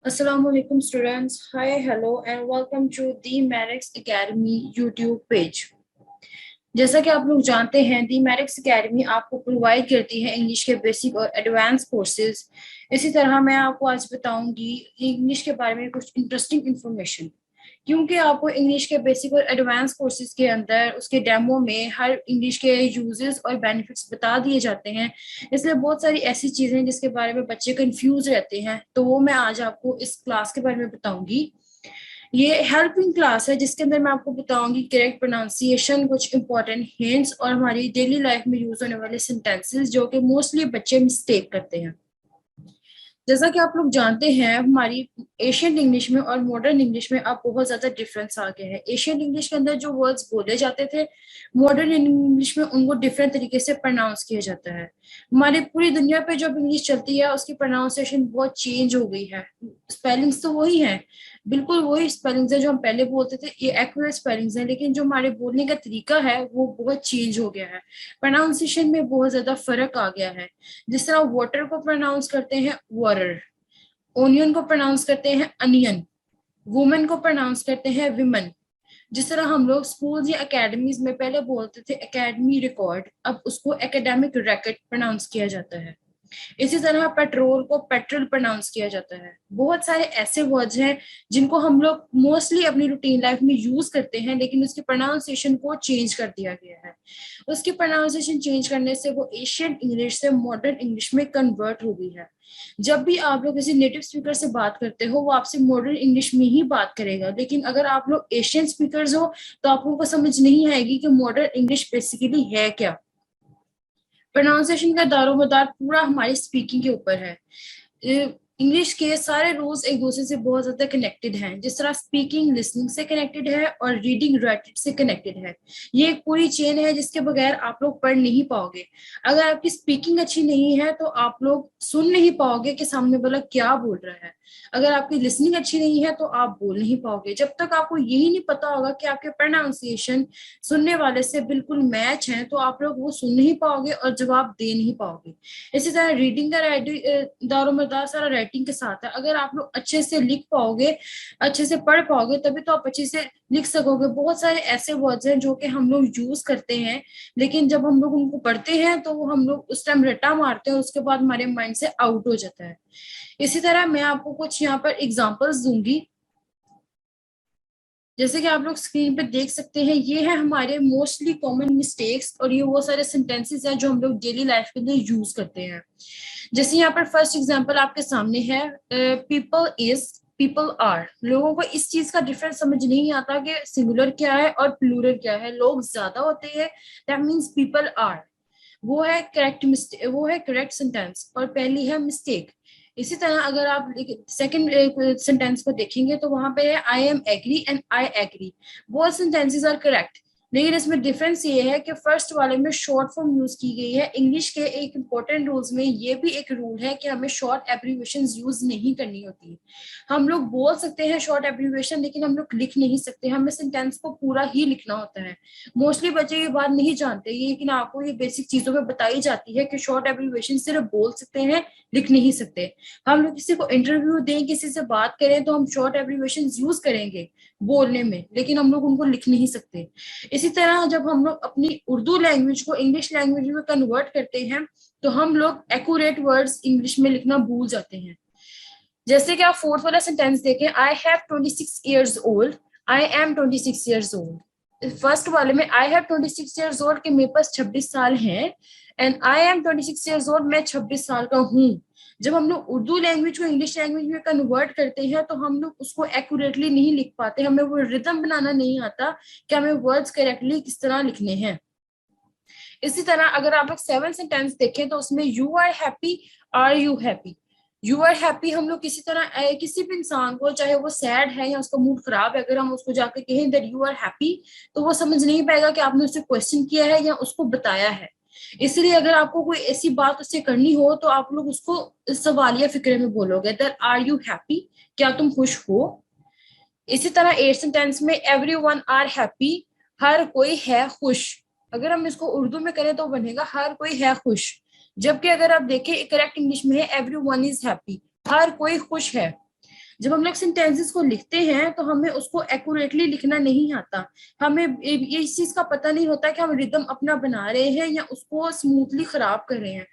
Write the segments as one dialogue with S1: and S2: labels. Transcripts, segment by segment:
S1: Assalamualaikum students. Hi, hello and welcome to the Merix Academy YouTube page. जैसा कि आप लोग जानते हैं दी मैरिक्स एकेडमी आपको प्रोवाइड करती है इंग्लिश के बेसिक और एडवांस कोर्सेज। इसी तरह मैं आपको आज बताऊंगी इंग्लिश के बारे में कुछ इंटरेस्टिंग इंफॉर्मेशन, क्योंकि आपको इंग्लिश के बेसिक और एडवांस कोर्सेज के अंदर उसके डेमो में हर इंग्लिश के यूजेस और बेनिफिट्स बता दिए जाते हैं। इसलिए बहुत सारी ऐसी चीजें जिसके बारे में बच्चे कंफ्यूज रहते हैं, तो वो मैं आज आपको इस क्लास के बारे में बताऊंगी। ये हेल्पिंग क्लास है जिसके अंदर मैं आपको बताऊंगी करेक्ट प्रोनाउंसिएशन, कुछ इंपॉर्टेंट हिंट्स और हमारी डेली लाइफ में यूज होने वाले सेंटेंसेस जो कि मोस्टली बच्चे मिस्टेक करते हैं। जैसा कि आप लोग जानते हैं हमारी एशियन इंग्लिश में और मॉडर्न इंग्लिश में अब बहुत ज्यादा डिफरेंस आ गया है। एशियन इंग्लिश के अंदर जो वर्ड्स बोले जाते थे, मॉडर्न इंग्लिश में उनको डिफरेंट तरीके से प्रोनाउंस किया जाता है। हमारी पूरी दुनिया पे जो इंग्लिश चलती है उसकी प्रोनाउंसिएशन बहुत चेंज हो गई है। स्पेलिंग्स तो वही है, बिल्कुल वही स्पेलिंग्स है जो हम पहले बोलते थे, ये एक्यूरेट स्पेलिंग्स है, लेकिन जो हमारे बोलने का तरीका है वो बहुत चेंज हो गया है। प्रोनाउंसिएशन में बहुत ज्यादा फर्क आ गया है। जिस तरह वाटर को प्रोनाउंस करते हैं वाटर, ओनियन को प्रोनाउंस करते हैं अनियन, वुमेन को प्रोनाउंस करते हैं विमन। जिस तरह हम लोग स्कूल या एकेडमीज में पहले बोलते थे एकेडमी रिकॉर्ड, अब उसको एकेडमिक रैकेट प्रोनाउंस किया जाता है। इसी तरह पेट्रोल को पेट्रोल प्रोनाउंस किया जाता है। बहुत सारे ऐसे वर्ड्स हैं जिनको हम लोग मोस्टली अपनी रूटीन लाइफ में यूज करते हैं, लेकिन उसकी प्रोनाउंसिएशन को चेंज कर दिया गया है। उसकी प्रोनाउंसिएशन चेंज करने से वो एशियन इंग्लिश से मॉडर्न इंग्लिश में कन्वर्ट हो गई है। जब भी आप लोग किसी नेटिव स्पीकर से बात करते हो वो आपसे मॉडर्न इंग्लिश में ही बात करेगा, लेकिन अगर आप लोग एशियन स्पीकर्स हो तो आप लोगों को समझ नहीं आएगी कि मॉडर्न इंग्लिश बेसिकली है क्या। प्रोनाउंसिएशन का दारोमदार पूरा हमारी स्पीकिंग के ऊपर है। इंग्लिश के सारे रूल्स एक दूसरे से बहुत ज्यादा कनेक्टेड हैं। जिस तरह स्पीकिंग लिसनिंग से कनेक्टेड है और रीडिंग राइटिंग से कनेक्टेड है। ये एक पूरी चेन है जिसके बगैर आप लोग पढ़ नहीं पाओगे। अगर आपकी स्पीकिंग अच्छी नहीं है तो आप लोग सुन नहीं पाओगे कि सामने वाला क्या बोल रहा है। अगर आपकी लिसनिंग अच्छी नहीं है तो आप बोल नहीं पाओगे। जब तक आपको यही नहीं पता होगा कि आपके प्रोनाउंसिएशन सुनने वाले से बिल्कुल मैच है तो आप लोग वो सुन नहीं पाओगे और जवाब दे नहीं पाओगे। इसी तरह रीडिंग का दारोमदार सारा राइटिंग के साथ है। अगर आप लोग अच्छे से लिख पाओगे, अच्छे से पढ़ पाओगे, तभी तो आप अच्छे से लिख सकोगे। बहुत सारे ऐसे वर्ड्स हैं जो कि हम लोग यूज करते हैं, लेकिन जब हम लोग उनको पढ़ते हैं तो हम लोग उस टाइम रट्टा मारते हैं, उसके बाद हमारे माइंड से आउट हो जाता है। इसी तरह मैं आपको कुछ यहाँ पर एग्जांपल्स दूंगी। जैसे कि आप लोग स्क्रीन पे देख सकते हैं, ये है हमारे मोस्टली कॉमन मिस्टेक्स और ये वो सारे सेंटेंसेस हैं जो हम लोग डेली लाइफ के अंदर यूज करते हैं। जैसे यहाँ पर फर्स्ट एग्जांपल आपके सामने है, पीपल इज, पीपल आर। लोगों को इस चीज का डिफरेंस समझ नहीं आता कि सिंगुलर क्या है और प्लूरल क्या है। लोग ज्यादा होते हैं, दैट मीन्स पीपल आर। वो है करेक्ट मिस्टेक, वो है करेक्ट सेंटेंस और पहली है मिस्टेक। इसी तरह अगर आप सेकंड सेंटेंस को देखेंगे तो वहां पे है I am agree and I agree. Both sentences are correct, लेकिन इसमें डिफरेंस ये है कि फर्स्ट वाले में शॉर्ट फॉर्म यूज की गई है। इंग्लिश के एक इंपॉर्टेंट रूल्स में ये भी एक रूल है कि हमें शॉर्ट एब्रीविएशन यूज नहीं करनी होती। हम लोग बोल सकते हैं शॉर्ट एब्रीविएशन, लेकिन हम लोग लिख नहीं सकते। हमें सेंटेंस को पूरा ही लिखना होता है। मोस्टली बच्चे ये बात नहीं जानते, ये लेकिन आपको ये बेसिक चीजों में बताई जाती है कि शॉर्ट एब्रीविएशन सिर्फ बोल सकते हैं, लिख नहीं सकते। हम लोग किसी को इंटरव्यू दें, किसी से बात करें तो हम शॉर्ट एब्रीविएशन यूज करेंगे बोलने में, लेकिन हम लोग उनको लिख नहीं सकते। इसी तरह जब हम लोग अपनी उर्दू लैंग्वेज को इंग्लिश लैंग्वेज में कन्वर्ट करते हैं तो हम लोग एक्यूरेट वर्ड्स इंग्लिश में लिखना भूल जाते हैं। जैसे कि आप फोर्थ वाला सेंटेंस देखें, I have 26 years old, I am 26 years old. First वाले में आई हैव 26 ईयर्स ओल्ड के मेरे पास 26 साल हैं, and I am 26 years old, मैं 26 साल का हूँ। जब हम लोग उर्दू लैंग्वेज को इंग्लिश लैंग्वेज में कन्वर्ट करते हैं तो हम लोग उसको एक्यूरेटली नहीं लिख पाते। हमें वो रिदम बनाना नहीं आता कि हमें वर्ड्स करेक्टली किस तरह लिखने हैं। इसी तरह अगर आप लोग सेवन सेंटेंस देखें तो उसमें you are happy, are you happy. You are happy हम लोग किसी तरह किसी भी इंसान को, चाहे वो सैड है या उसका मूड खराब है, अगर हम उसको जाकर कहें दैट यू आर हैप्पी तो वो समझ नहीं पाएगा कि आपने उससे क्वेश्चन किया है या उसको बताया है। इसलिए अगर आपको कोई ऐसी बात उससे करनी हो तो आप लोग उसको सवालिया फिक्रे में बोलोगे दैट आर यू हैप्पी, क्या तुम खुश हो। इसी तरह एट सेंटेंस में एवरी वन आर हैप्पी, हर कोई है खुश। अगर हम इसको उर्दू में करें तो बनेगा हर कोई है खुश, जबकि अगर आप देखें करेक्ट इंग्लिश में है एवरी वन इज हैप्पी, हर कोई खुश है। जब हम लोग सेंटेंसेस को लिखते हैं तो हमें उसको एक्यूरेटली लिखना नहीं आता, हमें ये इस चीज का पता नहीं होता कि हम रिदम अपना बना रहे हैं या उसको स्मूथली खराब कर रहे हैं।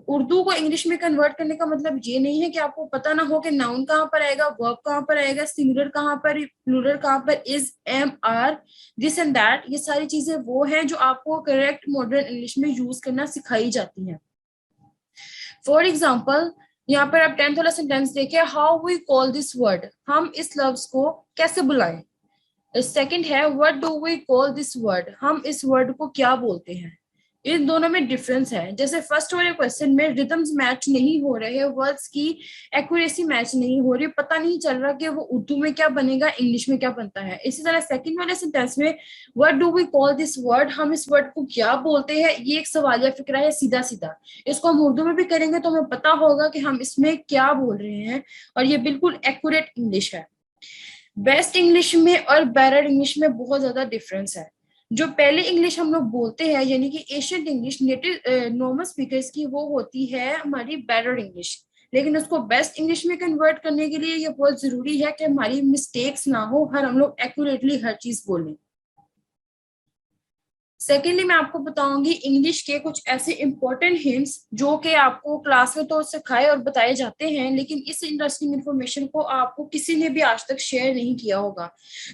S1: उर्दू को इंग्लिश में कन्वर्ट करने का मतलब ये नहीं है कि आपको पता ना हो कि नाउन कहाँ पर आएगा, वर्ब कहाँ पर आएगा, सिंगुलर कहाँ पर, प्लूरल कहाँ पर, is, am, are, this and that. ये सारी चीजें वो हैं जो आपको करेक्ट मॉडर्न इंग्लिश में यूज करना सिखाई जाती हैं। फॉर एग्जाम्पल, यहाँ पर आप 10th वाला सेंटेंस देखिए, how we call this word, हम इस लफ्ज को कैसे बुलाएं। सेकंड है, what do we call this word, हम इस वर्ड को क्या बोलते हैं। इन दोनों में डिफरेंस है। जैसे फर्स्ट वाले क्वेश्चन में रिदम्स मैच नहीं हो रहे हैं, वर्ड्स की एक्यूरेसी मैच नहीं हो रही, पता नहीं चल रहा कि वो उर्दू में क्या बनेगा, इंग्लिश में क्या बनता है। इसी तरह सेकंड वाले सेंटेंस में what do we call this word, हम इस वर्ड को क्या बोलते हैं, ये एक सवालिया फिक्रा है सीधा सीधा। इसको हम उर्दू में भी करेंगे तो हमें पता होगा कि हम इसमें क्या बोल रहे हैं, और ये बिल्कुल एक्यूरेट इंग्लिश है। बेस्ट इंग्लिश में और बैरर इंग्लिश में बहुत ज्यादा डिफरेंस है। जो पहले इंग्लिश हम लोग बोलते हैं यानी कि ancient English native normal speakers की, वो होती है हमारी बैरर इंग्लिश। लेकिन उसको बेस्ट इंग्लिश में कन्वर्ट करने के लिए ये बहुत जरूरी है कि हमारी मिस्टेक्स ना हो, हर हम लोग एक्यूरेटली हर चीज बोलें। सेकेंडली, मैं आपको बताऊंगी इंग्लिश के कुछ ऐसे इंपॉर्टेंट हिंट्स जो कि आपको क्लास में तो सिखाए और बताए जाते हैं, लेकिन इस इंटरेस्टिंग इन्फॉर्मेशन को आपको किसी ने भी आज तक शेयर नहीं किया होगा।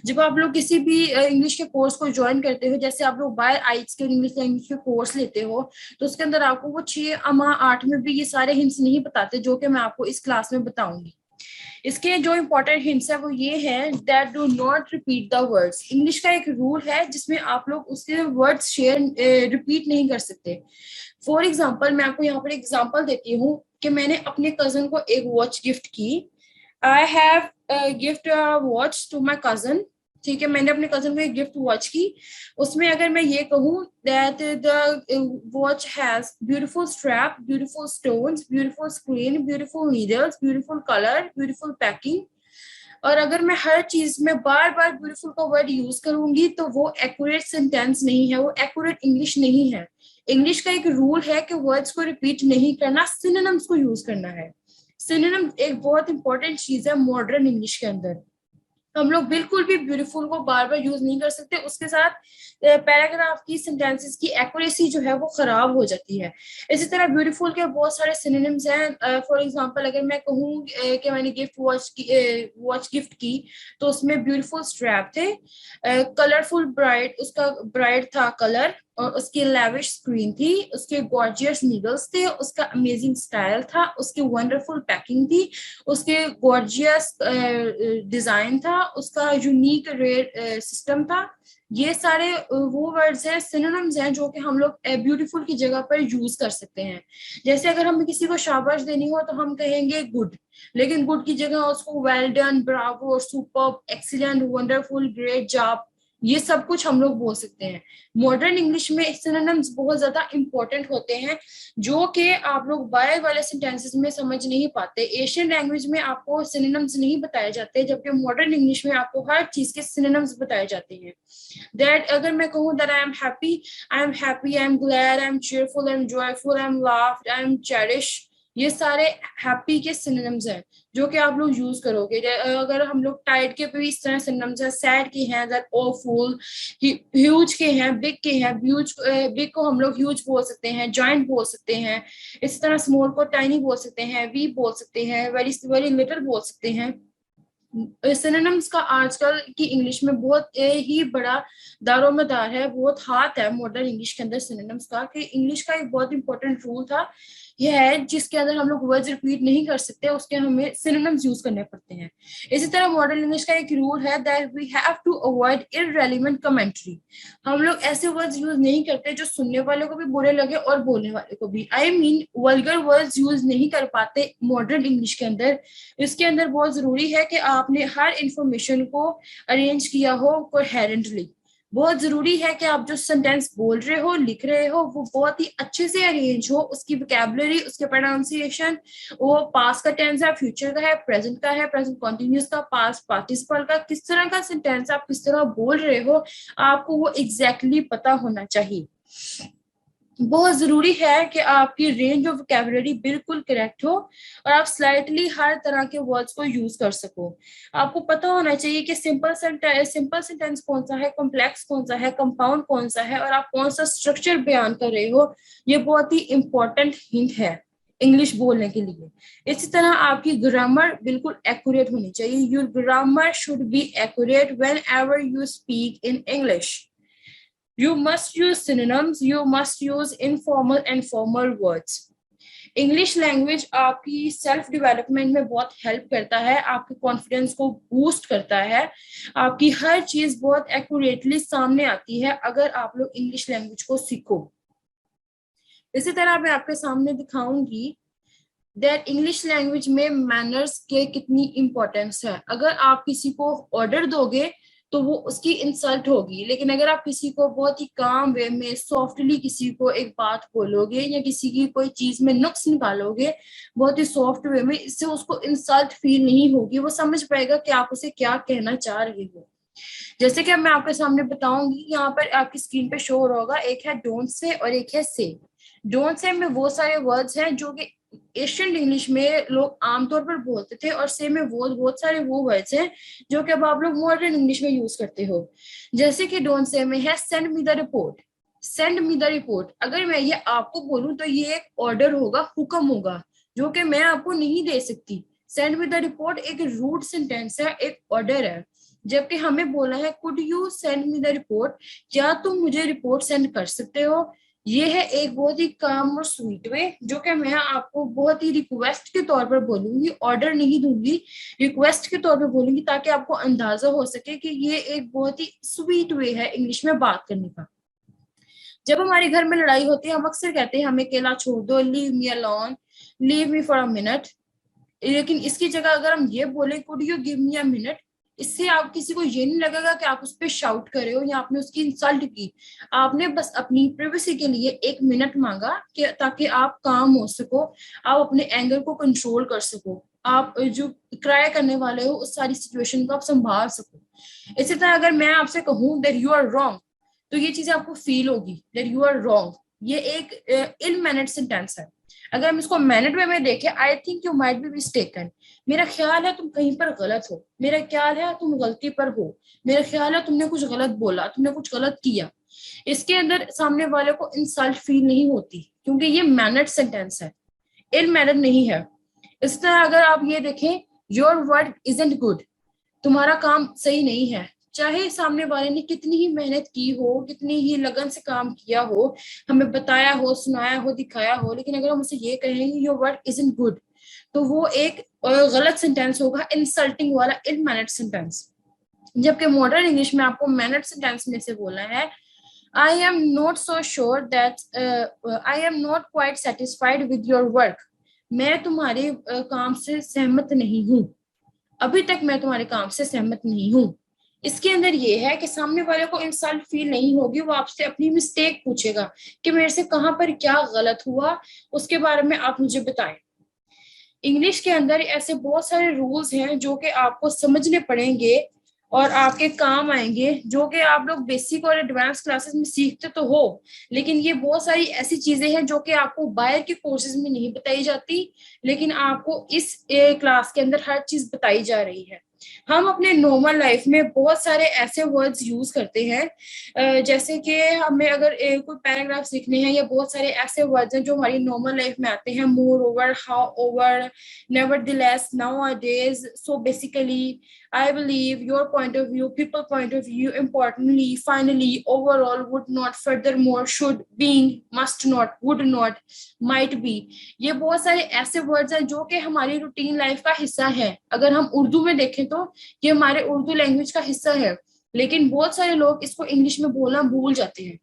S1: जब आप लोग किसी भी इंग्लिश के कोर्स को ज्वाइन करते हो, जैसे आप लोग बाय आइट्स के इंग्लिश लैंग्वेज के कोर्स लेते हो, तो उसके अंदर आपको वो 6 8 में भी ये सारे हिंट्स नहीं बताते जो कि मैं आपको इस क्लास में बताऊंगी। इसके जो इंपॉर्टेंट हिंट्स है वो ये है, that do not repeat the words. English का एक रूल है जिसमें आप लोग उसके वर्ड्स शेयर रिपीट नहीं कर सकते। फॉर एग्जाम्पल, मैं आपको यहाँ पर एग्जाम्पल देती हूँ कि मैंने अपने कजन को एक वॉच गिफ्ट की। I have gift watch to my cousin. ठीक है, मैंने अपने कजन को एक गिफ्ट वॉच की। उसमें अगर मैं ये कहूँ that the watch has beautiful strap, beautiful stones, beautiful screen, beautiful needles, beautiful colour, beautiful packing, और अगर मैं हर चीज में बार बार ब्यूटीफुल का वर्ड यूज करूंगी तो वो एक्यूरेट सेंटेंस नहीं है, वो एक्यूरेट इंग्लिश नहीं है। इंग्लिश का एक रूल है कि वर्ड्स को रिपीट नहीं करना, सिनोनिम्स को यूज करना है। सिनोनिम एक बहुत इंपॉर्टेंट चीज है मॉडर्न इंग्लिश के अंदर। हम लोग बिल्कुल भी ब्यूटीफुल को बार बार यूज नहीं कर सकते, उसके साथ पैराग्राफ की सेंटेंसेस की एक्यूरेसी जो है वो खराब हो जाती है। इसी तरह ब्यूटीफुल के बहुत सारे सिनोनिम्स हैं। फॉर एग्जांपल, अगर मैं कहूँ कि मैंने वॉच गिफ्ट की, तो उसमें ब्यूटीफुल स्ट्रैप थे, कलरफुल ब्राइट, उसका ब्राइट था कलर, और उसकी लैविश स्क्रीन थी, उसके गॉर्जियस नीडल्स थे, उसका अमेजिंग स्टाइल था, उसकी वंडरफुल पैकिंग थी, उसके गॉर्जियस डिजाइन था, उसका यूनिक रेट सिस्टम था। ये सारे वो वर्ड्स हैं, सिनोनिम्स हैं जो कि हम लोग ब्यूटीफुल की जगह पर यूज कर सकते हैं। जैसे अगर हमें किसी को शाबाश देनी हो तो हम कहेंगे गुड, लेकिन गुड की जगह उसको well done, Bravo, superb, excellent, wonderful, great job, ये सब कुछ हम लोग बोल सकते हैं। मॉडर्न इंग्लिश में सिनोनिम्स बहुत ज्यादा इंपॉर्टेंट होते हैं जो कि आप लोग बाय वाले सेंटेंसेस में समझ नहीं पाते। एशियन लैंग्वेज में आपको सिनोनिम्स नहीं बताए जाते, जबकि मॉडर्न इंग्लिश में आपको हर चीज के सिनोनिम्स बताए जाते हैं। दैट अगर मैं कहूँ that I am happy, I am glad, I am cheerful, I am joyful, I am laughed, I am cherish, ये सारे हैप्पी के सिनोनिम्स हैं जो कि आप लोग यूज करोगे। अगर हम लोग टाइड के भी इस तरह सिनोनिम्स हैं, सैड के हैं दैट ऑफुल, ह्यूज के हैं, बिग के हैं, बिग को हम लोग ह्यूज बोल सकते हैं, जॉइंट बोल सकते हैं। इस तरह स्मॉल को टाइनी बोल सकते हैं, वी बोल सकते हैं, वेरी वेरी लिटिल बोल सकते हैं। सिनोनिम्स का आजकल की इंग्लिश में बहुत ही बड़ा दारोमदार है, बहुत हाथ है मॉडर्न इंग्लिश के अंदर सिनोनिम्स का। कि इंग्लिश का एक बहुत इंपॉर्टेंट रूल था, यह है जिसके अंदर हम लोग वर्ड्स रिपीट नहीं कर सकते, उसके हमें सिनोनिम्स यूज करने पड़ते हैं। इसी तरह मॉडर्न इंग्लिश का एक रूल है that we have to avoid irrelevant commentary. हम लोग ऐसे वर्ड्स यूज नहीं करते जो सुनने वाले को भी बुरे लगे और बोलने वाले को भी, I mean vulgar words use नहीं कर पाते मॉडर्न इंग्लिश के अंदर। इसके अंदर बहुत जरूरी है कि आपने हर इंफॉर्मेशन को अरेंज किया हो कोहेरेंटली। बहुत जरूरी है कि आप जो सेंटेंस बोल रहे हो, लिख रहे हो, वो बहुत ही अच्छे से अरेंज हो, उसकी वोकैबुलरी, उसके प्रोनाउंसिएशन, वो पास का टेंस है, फ्यूचर का है, प्रेजेंट का है, प्रेजेंट कंटिन्यूअस का, पास्ट पार्टिसिपल का, किस तरह का सेंटेंस आप किस तरह बोल रहे हो, आपको वो एग्जैक्टली पता होना चाहिए। बहुत जरूरी है कि आपकी रेंज ऑफ वोकैबुलरी बिल्कुल करेक्ट हो और आप स्लाइटली हर तरह के वर्ड्स को यूज कर सको। आपको पता होना चाहिए कि सिंपल सेंटेंस कौन सा है, कॉम्प्लेक्स कौन सा है, कंपाउंड कौन सा है, और आप कौन सा स्ट्रक्चर बयान कर रहे हो। ये बहुत ही इंपॉर्टेंट हिंट है इंग्लिश बोलने के लिए। इसी तरह आपकी ग्रामर बिल्कुल एक्यूरेट होनी चाहिए। Your grammar should be accurate when ever you speak in English. You must use synonyms, you must use informal and formal words. English language आपकी सेल्फ डेवलपमेंट में बहुत हेल्प करता है, आपके कॉन्फिडेंस को बूस्ट करता है, आपकी हर चीज बहुत एक्यूरेटली सामने आती है अगर आप लोग इंग्लिश लैंग्वेज को सीखो। इसी तरह मैं आपके सामने दिखाऊंगी दैट इंग्लिश लैंग्वेज में मैनर्स के कितनी इंपॉर्टेंस है। अगर आप किसी को ऑर्डर दोगे तो वो उसकी इंसल्ट होगी, लेकिन अगर आप किसी को बहुत ही काम वे में सॉफ्टली किसी को एक बात बोलोगे या किसी की कोई चीज में नुक्स निकालोगे बहुत ही सॉफ्ट वे में, इससे उसको इंसल्ट फील नहीं होगी, वो समझ पाएगा कि आप उसे क्या कहना चाह रहे हो। जैसे कि अब मैं आपके सामने बताऊंगी, यहाँ पर आपकी स्क्रीन पे शो हो रहा होगा, एक है डोंट से और एक है से। डोंट से में वो सारे वर्ड्स हैं जो कि एशियन इंग्लिश में लोग आमतौर पर बोलते थे, और से में वो बहुत सारे वो वर्ड्स हैं जो कि अब आप लोग मॉडर्न इंग्लिश में यूज करते हो। जैसे कि डोंट से में है send me the report. Send me the report अगर मैं ये आपको बोलूं तो ये एक ऑर्डर होगा, हुक्म होगा, जो कि मैं आपको नहीं दे सकती। सेंड मी द रिपोर्ट एक रूड सेंटेंस है, एक ऑर्डर है, जबकि हमें बोला है could you send me the report, क्या तुम मुझे रिपोर्ट सेंड कर सकते हो। ये है एक बहुत ही काम और स्वीट वे, जो कि मैं आपको बहुत ही रिक्वेस्ट के तौर पर बोलूंगी, ऑर्डर नहीं दूंगी, रिक्वेस्ट के तौर पर बोलूंगी, ताकि आपको अंदाजा हो सके कि ये एक बहुत ही स्वीट वे है इंग्लिश में बात करने का। जब हमारे घर में लड़ाई होती है हम अक्सर कहते हैं हमें अकेला छोड़ दो, leave me alone, leave me for a minute. लेकिन इसकी जगह अगर हम ये बोले could you give me a minute, इससे आप किसी को ये नहीं लगेगा कि आप उस पर शाउट कर रहे हो या आपने उसकी इंसल्ट की। आपने बस अपनी प्राइवेसी के लिए एक मिनट मांगा कि ताकि आप काम हो सको, आप अपने एंगर को कंट्रोल कर सको, आप जो क्राई करने वाले हो उस सारी सिचुएशन को आप संभाल सको। इसी तरह अगर मैं आपसे कहूँ दैट यू आर रॉन्ग, तो ये चीजें आपको फील होगी दैट यू आर रॉन्ग। ये एक इल मैनर्ड सेंटेंस है। अगर हम इसको मैनर्ड वे में देखें, I think you might be mistaken, मेरा ख्याल है तुम कहीं पर गलत हो, मेरा ख्याल है तुम गलती पर हो, मेरा ख्याल है तुमने कुछ गलत बोला, तुमने कुछ गलत किया। इसके अंदर सामने वाले को इंसल्ट फील नहीं होती, क्योंकि ये मैनर्ड सेंटेंस है, इल मैनर्ड नहीं है। इस तरह अगर आप ये देखें योर वर्क इजंट गुड, तुम्हारा काम सही नहीं है, चाहे सामने वाले ने कितनी ही मेहनत की हो, कितनी ही लगन से काम किया हो, हमें बताया हो, सुनाया हो, दिखाया हो, लेकिन अगर हम उसे ये कहेंगे योर वर्क इजंट गुड, तो वो एक गलत सेंटेंस होगा, इंसल्टिंग वाला, इल मैनर्ड सेंटेंस। जबकि मॉडर्न इंग्लिश में आपको मैनर्ड सेंटेंस में से बोलना है I am not so sure that I am not quite satisfied with your work, मैं तुम्हारे काम से सहमत नहीं हूँ, अभी तक मैं तुम्हारे काम से सहमत नहीं हूँ। इसके अंदर ये है कि सामने वाले को इंसल्ट फील नहीं होगी, वो आपसे अपनी मिस्टेक पूछेगा कि मेरे से कहाँ पर क्या गलत हुआ, उसके बारे में आप मुझे बताएं। इंग्लिश के अंदर ऐसे बहुत सारे रूल्स हैं जो कि आपको समझने पड़ेंगे और आपके काम आएंगे, जो कि आप लोग बेसिक और एडवांस क्लासेस में सीखते तो हो, लेकिन ये बहुत सारी ऐसी चीजें हैं जो कि आपको बाहर के कोर्सेज में नहीं बताई जाती, लेकिन आपको इस क्लास के अंदर हर चीज बताई जा रही है। हम अपने नॉर्मल लाइफ में बहुत सारे ऐसे वर्ड्स यूज करते हैं, जैसे कि हमें अगर कोई पैराग्राफ सीखने हैं, या बहुत सारे ऐसे वर्ड्स हैं जो हमारी नॉर्मल लाइफ में आते हैं, more over, how over, nevertheless, nowadays, so basically I believe your point of view, people point of view, importantly, finally, overall, would not, furthermore, should, being, must not, would not, might be, ये बहुत सारे ऐसे words हैं जो कि हमारी routine life का हिस्सा है। अगर हम उर्दू में देखें तो ये हमारे उर्दू लैंग्वेज का हिस्सा है, लेकिन बहुत सारे लोग इसको इंग्लिश में बोलना भूल जाते हैं,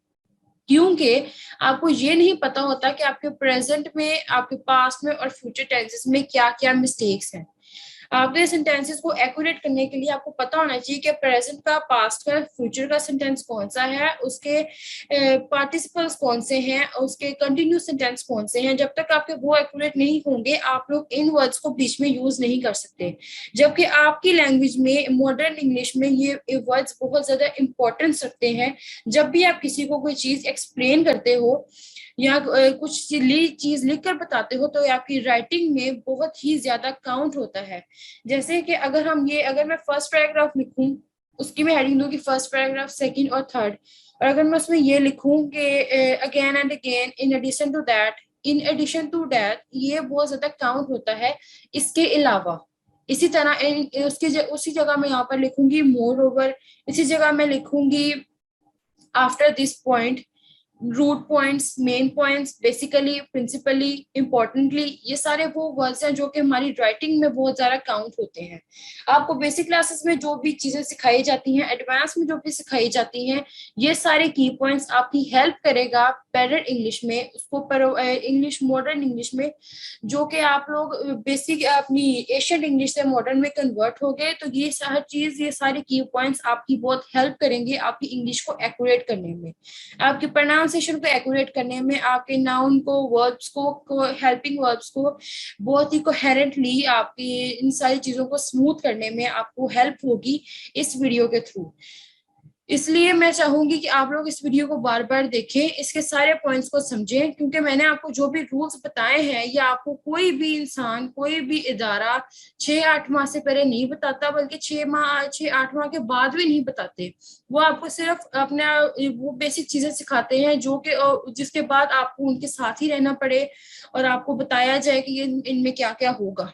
S1: क्योंकि आपको ये नहीं पता होता कि आपके प्रेजेंट में, आपके पास्ट में और फ्यूचर टेंसेस में क्या क्या मिस्टेक्स हैं। आपके सेंटेंसेस को एक्यूरेट करने के लिए आपको पता होना चाहिए कि प्रेजेंट का, पास्ट का, फ्यूचर का सेंटेंस कौन सा है, उसके पार्टिसिपल्स कौन से हैं, उसके कंटिन्यूस सेंटेंस कौन से हैं। जब तक आपके वो एक्यूरेट नहीं होंगे आप लोग इन वर्ड्स को बीच में यूज नहीं कर सकते, जबकि आपकी लैंग्वेज में, मॉडर्न इंग्लिश में, ये वर्ड्स बहुत ज्यादा इंपॉर्टेंस रखते हैं। जब भी आप किसी को कोई चीज एक्सप्लेन करते हो या कुछ चीज लिख कर बताते हो तो आपकी राइटिंग में बहुत ही ज्यादा काउंट होता है। जैसे कि अगर मैं फर्स्ट पैराग्राफ लिखूं, उसकी मैं हेडिंग दूंगी फर्स्ट पैराग्राफ, सेकंड और थर्ड, और अगर मैं उसमें ये लिखूं कि again and again, in addition to that, ये बहुत ज्यादा काउंट होता है। इसके अलावा इसी तरह उसी जगह मैं यहाँ पर लिखूंगी मोर ओवर, इसी जगह मैं लिखूंगी after this point, root points, main points, basically, principally, importantly, ये सारे वो वर्ड्स हैं जो कि हमारी राइटिंग में बहुत ज्यादा काउंट होते हैं। आपको बेसिक क्लासेस में जो भी चीजें सिखाई जाती हैं, एडवांस में जो भी सिखाई जाती हैं, ये सारे की पॉइंट्स आपकी हेल्प करेगा बेटर इंग्लिश में, उसको पर इंग्लिश, मॉडर्न इंग्लिश में, जो कि आप लोग बेसिक अपनी एशियन इंग्लिश से मॉडर्न में कन्वर्ट हो गए, तो ये सारे की पॉइंट्स आपकी बहुत हेल्प करेंगे आपकी इंग्लिश को एक्यूरेट करने में, आपके प्रोनाउंसिएशन को एक्यूरेट करने में, आपके नाउन को, वर्ब्स को हेल्पिंग वर्ब्स को बहुत ही कोहेरेंटली, आपकी इन सारी चीजों को स्मूथ करने में आपको हेल्प होगी इस वीडियो के थ्रू। इसलिए मैं चाहूंगी कि आप लोग इस वीडियो को बार बार देखें, इसके सारे पॉइंट्स को समझें, क्योंकि मैंने आपको जो भी रूल्स बताए हैं ये आपको कोई भी इंसान, कोई भी इदारा 6-8 माह से पहले नहीं बताता, बल्कि 6-8 माह के बाद भी नहीं बताते। वो आपको सिर्फ अपना वो बेसिक चीजें सिखाते हैं जो कि जिसके बाद आपको उनके साथ ही रहना पड़े और आपको बताया जाए कि ये इनमें क्या क्या होगा।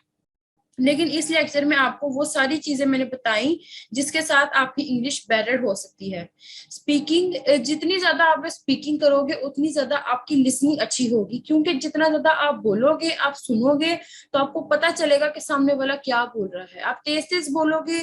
S1: लेकिन इस लेक्चर में आपको वो सारी चीजें मैंने बताई जिसके साथ आपकी इंग्लिश बेटर हो सकती है। स्पीकिंग, जितनी ज्यादा आप स्पीकिंग करोगे उतनी ज्यादा आपकी लिसनिंग अच्छी होगी, क्योंकि जितना ज्यादा आप बोलोगे, आप सुनोगे, तो आपको पता चलेगा कि सामने वाला क्या बोल रहा है। आप तेज तेज बोलोगे,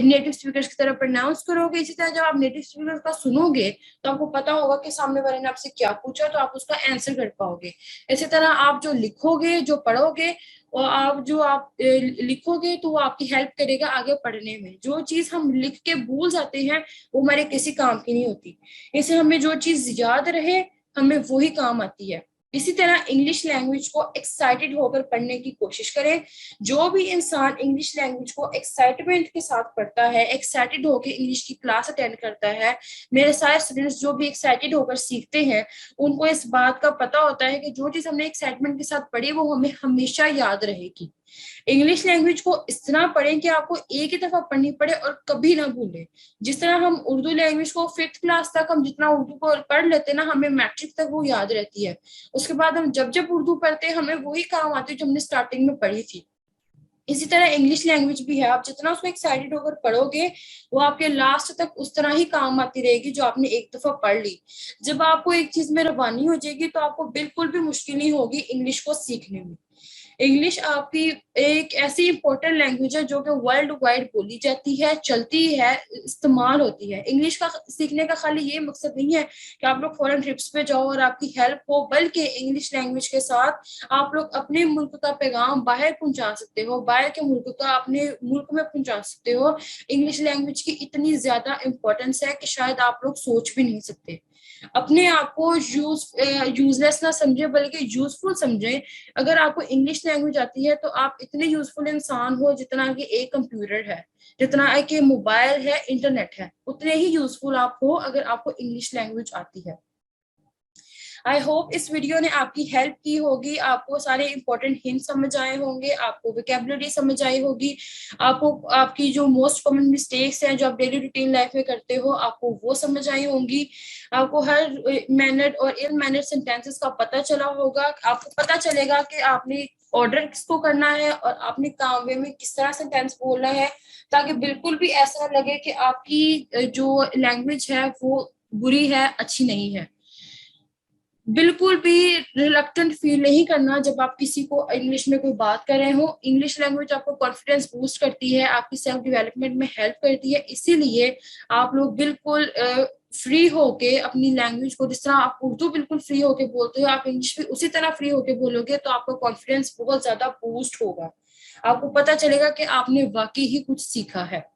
S1: नेटिव स्पीकर्स की तरह प्रोनाउंस करोगे, इसी तरह जब आप नेटिव स्पीकर का सुनोगे तो आपको पता होगा कि सामने वाले ने आपसे क्या पूछा, तो आप उसका आंसर कर पाओगे। इसी तरह आप जो लिखोगे, जो पढ़ोगे, और आप लिखोगे तो वो आपकी हेल्प करेगा आगे पढ़ने में। जो चीज हम लिख के भूल जाते हैं वो हमारे किसी काम की नहीं होती, इसे हमें जो चीज याद रहे हमें वही काम आती है। इसी तरह इंग्लिश लैंग्वेज को एक्साइटेड होकर पढ़ने की कोशिश करें। जो भी इंसान इंग्लिश लैंग्वेज को एक्साइटमेंट के साथ पढ़ता है, एक्साइटेड होकर इंग्लिश की क्लास अटेंड करता है, मेरे सारे स्टूडेंट्स जो भी एक्साइटेड होकर सीखते हैं, उनको इस बात का पता होता है कि जो चीज हमने एक्साइटमेंट के साथ पढ़ी वो हमें हमेशा याद रहेगी। इंग्लिश लैंग्वेज को इस तरह पढ़ें कि आपको एक ही दफा पढ़नी पड़े और कभी ना भूलें। जिस तरह हम उर्दू लैंग्वेज को 5th क्लास तक हम जितना उर्दू को पढ़ लेते हैं ना, हमें मैट्रिक तक वो याद रहती है। उसके बाद हम जब जब उर्दू पढ़ते हैं हमें वही काम आती है जो हमने स्टार्टिंग में पढ़ी थी। इसी तरह इंग्लिश लैंग्वेज भी है, आप जितना उसको एक्साइटेड होकर पढ़ोगे वो आपके लास्ट तक उस तरह ही काम आती रहेगी जो आपने एक दफा पढ़ ली। जब आपको एक चीज में रवानी हो जाएगी तो आपको बिल्कुल भी मुश्किल नहीं होगी इंग्लिश को सीखने में। इंग्लिश आपकी एक ऐसी इंपॉर्टेंट लैंग्वेज है जो कि वर्ल्ड वाइड बोली जाती है, चलती है, इस्तेमाल होती है। इंग्लिश का सीखने का खाली ये मकसद नहीं है कि आप लोग फॉरेन ट्रिप्स पे जाओ और आपकी हेल्प हो, बल्कि इंग्लिश लैंग्वेज के साथ आप लोग अपने मुल्क का पैगाम बाहर पहुंचा सकते हो, बाहर के मुल्क का अपने मुल्क में पहुंचा सकते हो। इंग्लिश लैंग्वेज की इतनी ज्यादा इंपॉर्टेंस है कि शायद आप लोग सोच भी नहीं सकते। अपने आप को यूजलेस ना समझे बल्कि यूजफुल समझे। अगर आपको इंग्लिश लैंग्वेज आती है तो आप इतने यूजफुल इंसान हो जितना कि एक कंप्यूटर है, जितना कि मोबाइल है, इंटरनेट है, उतने ही यूजफुल आप हो अगर आपको इंग्लिश लैंग्वेज आती है। आई होप इस वीडियो ने आपकी हेल्प की होगी, आपको सारे इंपॉर्टेंट हिंट समझ आए होंगे, आपको वोकैबुलरी समझ आई होगी, आपको आपकी जो मोस्ट कॉमन मिस्टेक्स हैं जो आप डेली रूटीन लाइफ में करते हो आपको वो समझ आई होंगी। आपको हर मैनर्ड और इल मैनर्ड सेंटेंसेस का पता चला होगा। आपको पता चलेगा कि आपने ऑर्डर किसको करना है और आपने काम वे में किस तरह सेंटेंस बोलना है, ताकि बिल्कुल भी ऐसा ना लगे कि आपकी जो लैंग्वेज है वो बुरी है, अच्छी नहीं है। बिल्कुल भी रिलक्टेंट फील नहीं करना जब आप किसी को इंग्लिश में कोई बात कर रहे हो। इंग्लिश लैंग्वेज आपको कॉन्फिडेंस बूस्ट करती है, आपकी सेल्फ डेवलपमेंट में हेल्प करती है। इसीलिए आप लोग बिल्कुल फ्री होके अपनी लैंग्वेज को, जिस तरह आप उर्दू बिल्कुल फ्री होके बोलते हो, आप इंग्लिश भी उसी तरह फ्री होके बोलोगे तो आपका कॉन्फिडेंस बहुत ज्यादा बूस्ट होगा। आपको पता चलेगा कि आपने वाकई ही कुछ सीखा है।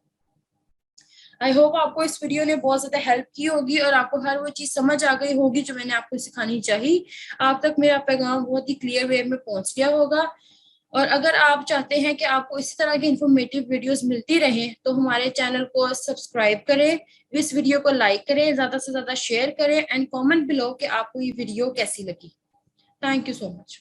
S1: आई होप आपको इस वीडियो ने बहुत ज्यादा हेल्प की होगी और आपको हर वो चीज समझ आ गई होगी जो मैंने आपको सिखानी चाहिए। आप तक मेरा पैगाम बहुत ही क्लियर वे में पहुंच गया होगा। और अगर आप चाहते हैं कि आपको इसी तरह की इंफॉर्मेटिव वीडियोस मिलती रहें तो हमारे चैनल को सब्सक्राइब करें, इस वीडियो को लाइक करें, ज्यादा से ज्यादा शेयर करें एंड कमेंट बिलो कि आपको ये वीडियो कैसी लगी। Thank you so much.